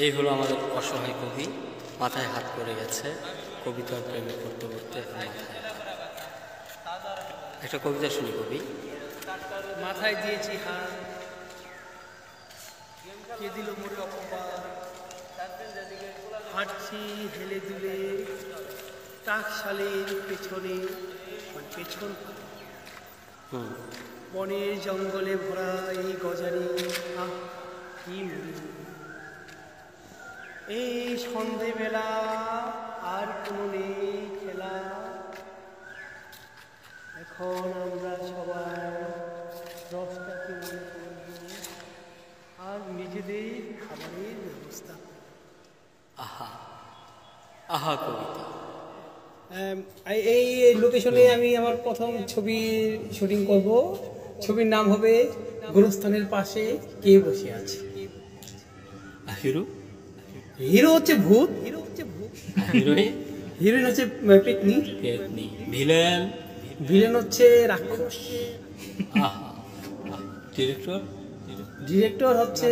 এই হলো আমাদের অসহায় কবি, মাথায় হাত পড়ে গেছে কবিতার প্রেমে করতে করতে। একটা কবিতা শুনি কবি। মাথায় দিয়েছি হাত, কে দিল মোরে অপবাদ, হাঁটছি হেলে দুলে টাকশালের পেছনে, পেছন বনের জঙ্গলে ভরা এই গজারি। কি এই সন্ধেবেলা আর কোনো নেই খেলা, এখন আমরা সবাই রসটাকে মনে করব আর নিজেদের খাবারের ব্যবস্থা। আহা আহা কবিতা। এই লোকেশনে আমি আমার প্রথম ছবির শুটিং করব। ছবির নাম হবে গোরস্থানের পাশে কে বসে আছে। হিরো হিরো হচ্ছে ভূত, হিরোইন হিরোইন হচ্ছে পেতনি, ভিলেন ভিলেন হচ্ছে রাক্ষস। আহা ডিরেক্টর ডিরেক্টর হচ্ছে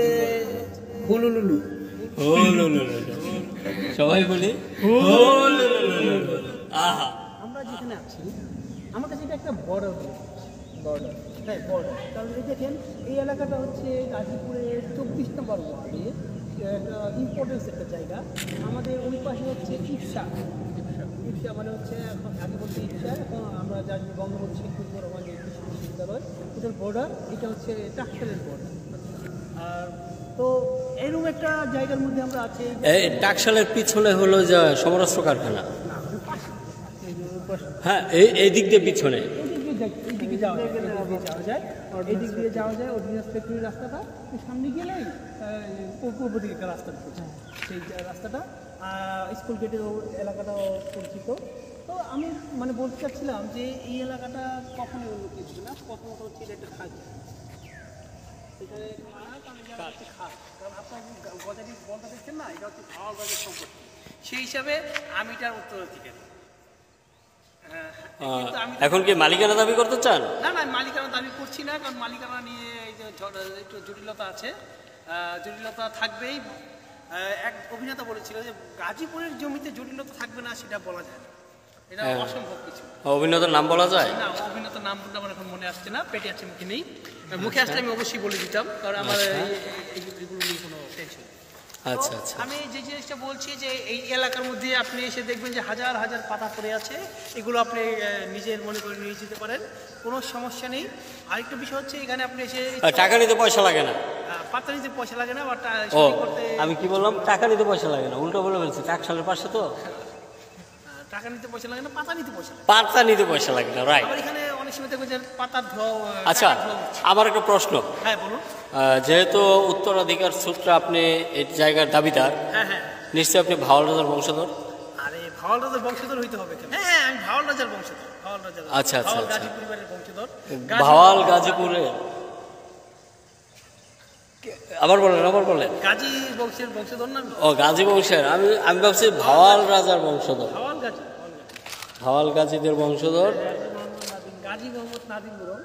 হুলুলুলু। সবাই বলে আহা। আমরা যেখানে আছি আমার কাছে এটা একটা বর্ডার, হ্যাঁ বর্ডার। কারণ এই দেখেন এই এলাকাটা হচ্ছে গাজীপুরের 24 নম্বর ওয়ার্ডে একটা ইম্পর্টেন্স একটা জায়গা। আমাদের ওই পাশে হচ্ছে ইপসা, ইপসা মানে হচ্ছে এখন আগে বলতে ইপসা, এখন আমরা জানি বঙ্গবন্ধু শেখ মুজিবুর রহমান যে কৃষি বিশ্ববিদ্যালয়, এটার বর্ডার, এটা হচ্ছে টাকশালের বর্ডার। আর তো এরকম একটা জায়গার মধ্যে আমরা আছি। টাকশালের পিছনে হলো যে সমরাস্ত্র কারখানা। হ্যাঁ এই দিক দিয়ে পিছনে এইদিকে যাওয়া যায়, এই দিক দিয়ে যাওয়া যায়। অর্ডিন্যান্স ফ্যাক্টরির রাস্তাটা সামনে গেলেই পূর্ব দিকে একটা রাস্তা ঢুকেছে, সেই রাস্তাটা স্কুল গেটের এলাকাটাও পরিচিত। তো আমি মানে বলতে চাচ্ছিলাম যে এই এলাকাটা কখনোই উন্নতি হচ্ছে না। প্রথমত হচ্ছে এটা একটা খাল, কারণ আপনার গজারি বলটা দেখছেন না, এটা হচ্ছে ভাওয়াল গাছের সম্পত্তি। সেই হিসাবে আমি এটার উত্তরাধিকারী। এখন কি মালিকানা দাবি করতে চান? না না, মালিকানা দাবি করছি না, কারণ মালিকানা নিয়ে এই যে একটু জটিলতা আছে, জটিলতা থাকবেই। এক অভিনেতা বলেছিল যে গাজীপুরের জমিতে জটিলতা থাকবে না, সেটা বলা যায় না, এটা অসম্ভব কিছু। অভিনেতার নাম বলা যায় না? অভিনেতার নাম বলতে আমার এখন মনে আসছে না, পেটে আছে, মুখে নেই। মুখে আসলে আমি অবশ্যই বলে দিতাম, কারণ আমার এগুলো নিয়ে কোনো টেনশন। আচ্ছা আচ্ছা। আমি যে জিনিসটা বলছি যে এই এলাকার মধ্যে আপনি এসে দেখবেন যে হাজার হাজার পাতা পড়ে আছে, এগুলো আপনি নিজের মনে করে নিয়ে যেতে পারেন, কোনো সমস্যা নেই। আরেকটা বিষয় হচ্ছে এখানে আপনি এসে টাকা নিতে পয়সা লাগে না, পাতা নিতে পয়সা লাগে না। আমি কি বললাম? টাকা নিতে পয়সা লাগে না, উল্টো বলে বলছি। টাকশালের পাশে তো টাকা নিতে পয়সা লাগে না, পাতা নিতে পয়সা লাগে। পাতা নিতে পয়সা লাগে না, রাইট। এখানে অনেক সময় দেখবেন যে পাতার ধোয়া। আচ্ছা, আমার একটা প্রশ্ন। হ্যাঁ বলুন। যেহেতু উত্তরাধিকার সূত্রে আপনি এই জায়গার দাবিদার, হ্যাঁ হ্যাঁ, নিশ্চয়ই আপনি ভাওয়াল রাজার বংশধর। আরে ভাওয়াল রাজার বংশধর হইতে হবে কেন? হ্যাঁ হ্যাঁ, আমি ভাওয়াল রাজার বংশধর। ভাওয়াল রাজার, আচ্ছা আচ্ছা, গাজী পরিবারের বংশধর। ভাওয়াল গাজীপুরে। আবার বলেন। গাজী বংশের বংশধর না? ও গাজী বংশের। আমি ভাবছি ভাওয়াল রাজার বংশধর। ভাওয়াল গাজীদের বংশধর। গাজী মোহাম্মদ নাদিম মুরম।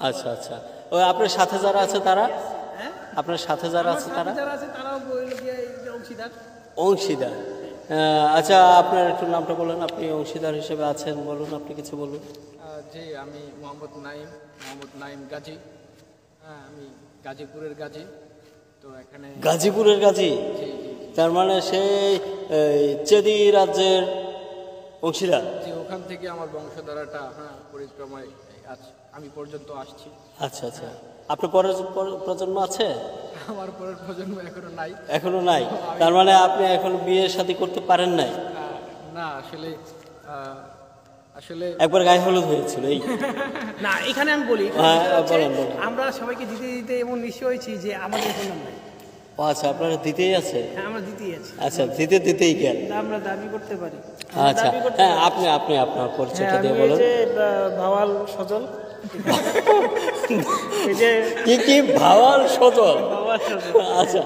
আচ্ছা আচ্ছা। ওই আপনার সাথে যারা আছে তারা? আপনার সাথে যারা আছে তারা? তারাও অংশীদার। অংশীদার, আচ্ছা। আপনার একটু নামটা বলেন, আপনি অংশীদার হিসেবে আছেন, বলুন, আপনি কিছু বলুন। জি, আমি মোহাম্মদ নাইম গাজী। হ্যাঁ, আমি গাজীপুরের গাজী। তো এখানে গাজীপুরের গাজী, তার মানে সেই চেদি রাজ্যের অংশীদার। জি, ওখান থেকে আমার বংশধারাটা পরিক্রমায় আমি পর্যন্ত আসছি। আচ্ছা আচ্ছা। আপনার পরের প্রজন্ম আছে? আমার পরের প্রজন্ম এখনো নাই। তার মানে আপনি এখন বিয়ে শাদী করতে পারেন নাই? না, আসলে একবার গায়ে হলুদ হয়েছিল এই না। এখানে আমি বলি, বলেন। আমরা সবাইকে দিতে দিতে এমন নিশ্চয় হয়েছি যে আমাদের কোনো নাই। ও আচ্ছা, আপনারা দিতেই আছে? হ্যাঁ, আমরা দিতেই আছি। আচ্ছা, দিতেই গেল। আমরা দাবি করতে পারি। আচ্ছা, হ্যাঁ, আপনি আপনার পরিচয়টা দিয়ে বলুন। ভাওয়াল সজল। কি ভাওয়াল সজল? আচ্ছা,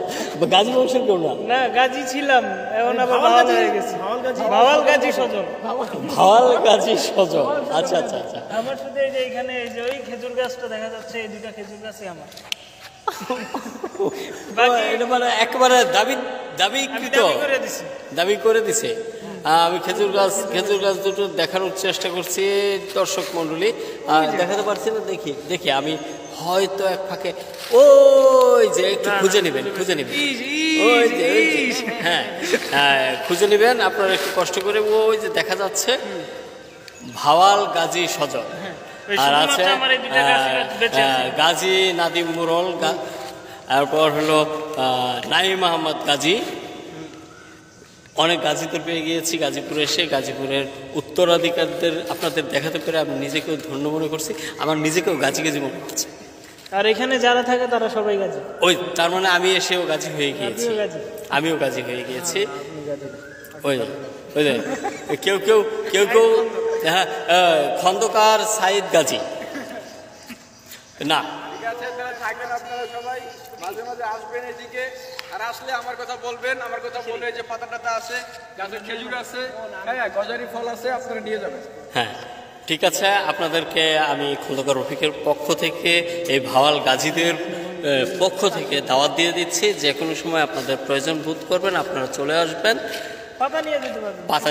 গাজী বংশের কেউ না? না, গাজী ছিলাম, এখন আবার ভাওয়াল হয়ে গেছি। ভাওয়াল গাজী সজল। ভাওয়াল গাজী সজল। আচ্ছা আচ্ছা আচ্ছা। আমার শুধু এই যে এখানে এই যে ওই খেজুর গাছটা দেখা যাচ্ছে, এই দুইটা খেজুর গাছই আমার। এটা মানে একেবারে দাবিকৃত দাবি করে দিছে। আমি খেজুর গাছ দুটো দেখানোর চেষ্টা করছি দর্শক মণ্ডলী, দেখাতে পারছি না। দেখি আমি হয়তো এক ফাঁকে ওই যে একটু খুঁজে নেবেন ওই যে হ্যাঁ খুঁজে নেবেন আপনারা একটু কষ্ট করে। ওই যে দেখা যাচ্ছে ভাওয়াল গাজী সজল, আর আছে গাজী নাদিম মুরল, তারপর হলো নাইম আহমদ গাজী। অনেক গাজীদের পেয়ে গিয়েছি গাজীপুরে এসে। গাজীপুরের উত্তরাধিকারদের আপনাদের দেখাতে পেরে আমি নিজেকেও ধন্য মনে করছি, আমার নিজেকেও গাজী মনে করছে। আর এখানে যারা থাকে তারা সবাই গাজী। ওই তার মানে আমি এসেও গাজী হয়ে গিয়েছি, আমিও গাজী হয়ে গিয়েছি। ওই ওই যে কেউ হ্যাঁ খন্দকার সাইদ গাজী না। ঠিক আছে, তাহলে থাকবেন আপনারা সবাই, মাঝে মাঝে আসবেন এদিকে, আর আসলে আমার কথা বলবেন, আমার কথা বলে যে পাতা টাতা আছে, গাছের খেজুর আছে, হ্যাঁ গজারি ফল আছে, আপনারা নিয়ে যাবেন। হ্যাঁ ঠিক আছে, আপনাদেরকে আমি খন্দকার রফিকের পক্ষ থেকে এই ভাওয়াল গাজীদের পক্ষ থেকে দাওয়াত দিয়ে দিচ্ছি। যে কোনো সময় আপনাদের প্রয়োজন বোধ করবেন আপনারা চলে আসবেন, পাতা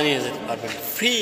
নিয়ে যেতে পারবেন ফ্রি।